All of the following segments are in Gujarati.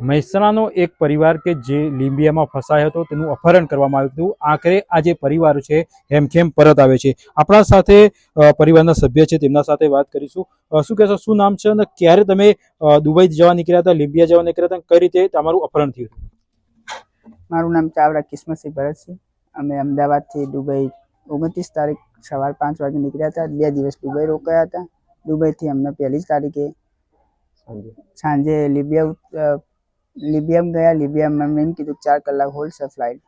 મહેસાણાનો એક પરિવાર કે જે લીંબિયામાં ફસાયો હતો તેનું અપહરણ કરવામાં આવ્યું હતું. આખરે આ જે પરિવાર છે હેમખેમ પરત આવે છે. આપણા સાથે પરિવારના સભ્ય છે, તેમના સાથે વાત કરીશું. શું કહેશો, શું નામ છે અને ક્યારે તમે દુબઈ જવા નીકળ્યા હતા, લીંબિયા જવા નીકળ્યા હતા, કઈ રીતે તમારું અપહરણ થયું હતું? મારું નામ ચાવડા કિસ્મતસિંહ ભરતસિંહ. અમે અમદાવાદથી દુબઈ 29 તારીખ સવાર 5 વાગે નીકળ્યા હતા. 2 દિવસ દુબઈ રોકાયા હતા. દુબઈથી અમને 1 તારીખે સાંજે લિબિયામાં ગયા. લિબિયામાં અમને એમ કીધું 4 કલાક હોલ્ડ છે ફ્લાઇટ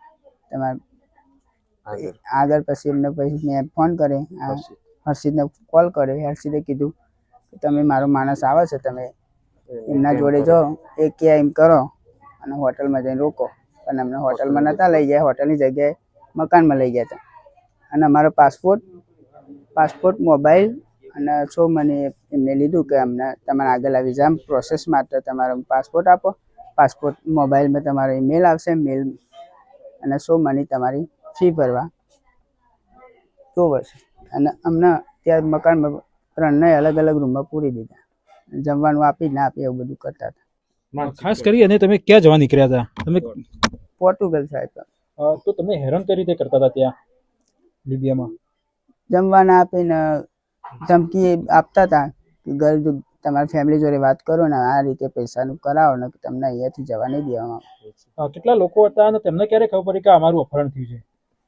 તમારે આગળ. પછી એમને પછી મેં ફોન કરે, હર્ષિદને કોલ કર્યો. હર્ષિદે કીધું કે તમે મારો માણસ આવે છે, તમે એમના જોડે જાઓ, એ કે એમ કરો અને હોટલમાં જઈને રોકો. પણ અમને હોટલમાં નહોતા લઈ ગયા, હોટલની જગ્યાએ મકાનમાં લઈ ગયા હતા. અને અમારો પાસપોર્ટ મોબાઈલ અને સો મને એમને લીધું કે અમને તમારે આગળ વિઝા પ્રોસેસ માટે તમારો પાસપોર્ટ આપો, પાસપોર્ટ મોબાઈલમાં તમારો ઈમેલ આવશે, મેલ અને સો મની તમારી ફી ભરવા તો બસ. અને અમને ત્યાં મકાનમાં 3ને અલગ અલગ રૂમમાં પૂરી દીધા. જમવાનું આપી ના આપી એવું બધું કરતા હતા. ખાસ કરી અને તમે ક્યાં જવા નીકળ્યા હતા? તમે પોર્ટુગલ સાહેબ. તો તમે હેરાન કઈ રીતે કરતા હતા ત્યાં લીબિયામાં? જમવાના આપીને ધમકી આપતા હતા કે ઘર તમારી ફેમિલી જોડે વાત કરો ને આ રીતે પૈસાનું કરાવો ને તમને અહીંયાથી જવા નહીં દેવામાં આવે. કેટલા લોકો હતા અને તેમને ક્યારે ખબર પડી કે અમારું અપહરણ થયું છે?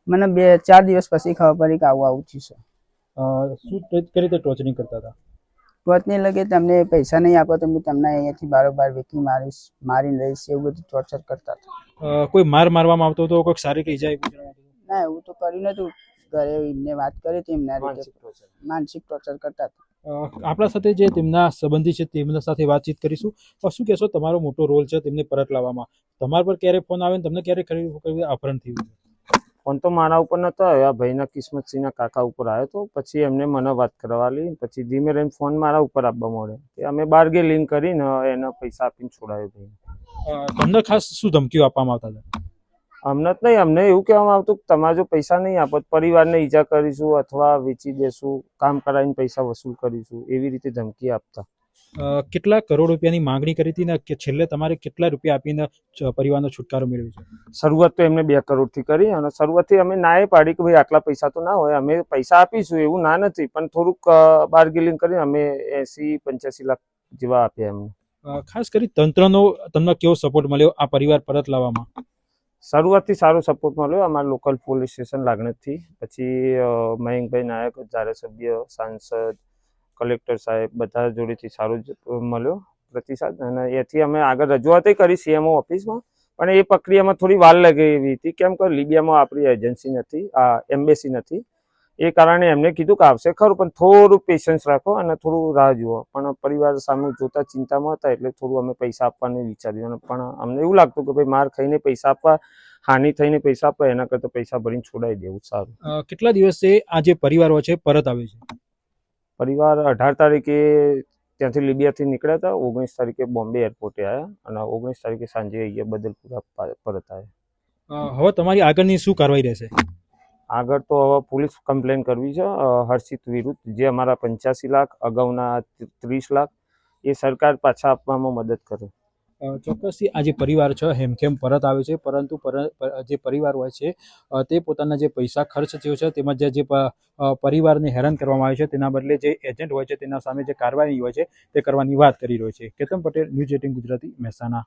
મને 2-4 દિવસ પછી ખબર પડી કે આવું થયું છે. શું કઈ રીતે ટોર્ચરિંગ કરતા હતા? ટોર્ચને લગે તમને પૈસા નહીં આપો તો તમને અહીંયાથી બારોબાર વેકી મારીશ, મારીને લઈશ, એવું બધું ટોર્ચર કરતા હતા. કોઈ મારવામાં આવતો હતો? કોઈ શારીરિક ઈજા? ના, એવું તો કર્યું નતું. ઘરે એમને વાત કરી હતી, એમના રીતે માનસિક ટોર્ચર કરતા હતા. આપણા સાથે જે તેમના સંબંધી છે તેમના સાથે વાતચીત કરીશું. શું કહેશો, તમારો મોટો રોલ છે તેમને પરત લાવવામાં? તમારા પર ક્યારે ફોન આવે ને તમને ક્યારે અપહરણ થયું? ફોન તો મારા ઉપર નતો આવ્યો, આ ભાઈના કિસ્મતસિંહના કાકા ઉપર આવ્યો હતો. પછી એમને મને વાત કરવા લી, પછી ધીમે રહીને ફોન મારા ઉપર આપવા મળે કે અમે બાર્ગેનિંગ કરીને એને પૈસા આપીને છોડાયો ભાઈ. તમને ખાસ શું ધમકીઓ આપવામાં આવતા હતા? અમને જ નહીં, અમને એવું કહેવામાં આવતું કે તમારે જો પૈસા નહીં આપો પરિવારને ઈજા કરીશું અથવા વેચી દેશું, કામ કરાવીને પૈસા વસૂલ કરીશું, એવી રીતે ધમકી આપતા. કેટલા કરોડ રૂપિયાની માંગણી કરી હતી ને છેલ્લે તમારે કેટલા રૂપિયા આપીને પરિવારનો છુટકારો મેળવ્યો છે? શરૂઆત તો એમને 2 કરોડથી કરી અને શરૂઆતથી અમે ના એ પાડી કે ભાઈ આટલા પૈસા તો ના હોય, અમે પૈસા આપીશું એવું ના નથી, પણ થોડુંક બાર્ગેનિંગ કરીને અમે 80-85 લાખ જેવા આપ્યા એમને. ખાસ કરી તંત્રનો તમને કેવો સપોર્ટ મળ્યો આ પરિવાર પરત લાવવામાં? શરૂઆતથી સારો સપોર્ટ મળ્યો અમારા લોકલ પોલીસ સ્ટેશન લાગણેજથી. પછી મયંકભાઈ નાયક, ધારાસભ્ય, સાંસદ, કલેક્ટર સાહેબ બધા જોડેથી સારો જ મળ્યો પ્રતિસાદ. અને એથી અમે આગળ રજૂઆત કરી CMO ઓફિસમાં, પણ એ પ્રક્રિયામાં થોડી વાર લાગી એવી હતી. કેમ કે લીબિયામાં આપણી એજન્સી નથી, એમ્બેસી નથી, એ કારણે એમને કીધું કે આવશે ખરું, પણ થોડું પેશન્સ રાખો અને થોડું રાહ જુઓ. પણ પરિવાર સામે જોતા ચિંતામાં હતા એટલે થોડું અમે પૈસા આપવાનું વિચાર્યું. પણ અમને એવું લાગતું કે ભાઈ માર ખાઈને પૈસા આપવા, હાનિ થઈને પૈસા આપવા એના કરતાં પૈસા ભરીને છોડાઈ દેવું સારું. કેટલા દિવસે આ જે પરિવારો છે પરત આવે છે? પરિવાર 18 તારીખે ત્યાંથી લીબિયાથી નીકળ્યા હતા, 19 તારીખે બોમ્બે એરપોર્ટે આવ્યા અને 19 તારીખે સાંજે અહીંયા બદલપુરા પરત આવ્યા. હવે તમારી આગળની શું કાર્યવાહી રહેશે? આગળ તો હવે પોલીસ કમ્પ્લેન કરવી છે હર્ષિત વિરુદ્ધ, જે અમારા 85 લાખ અગાઉના 30 લાખ એ સરકાર પાછા આપવામાં મદદ કરે. ચોક્કસથી આ જે પરિવાર છે હેમખેમ પરત આવે છે, પરંતુ જે પરિવાર હોય છે તે પોતાના જે પૈસા ખર્ચ થયો છે તેમજ જે પરિવારને હેરાન કરવામાં આવે છે તેના બદલે જે એજન્ટ હોય છે તેના સામે જે કાર્યવાહી હોય છે તે કરવાની વાત કરી રહ્યો છે. કેતન પટેલ, ન્યૂઝ 18 ગુજરાતી, મહેસાણા.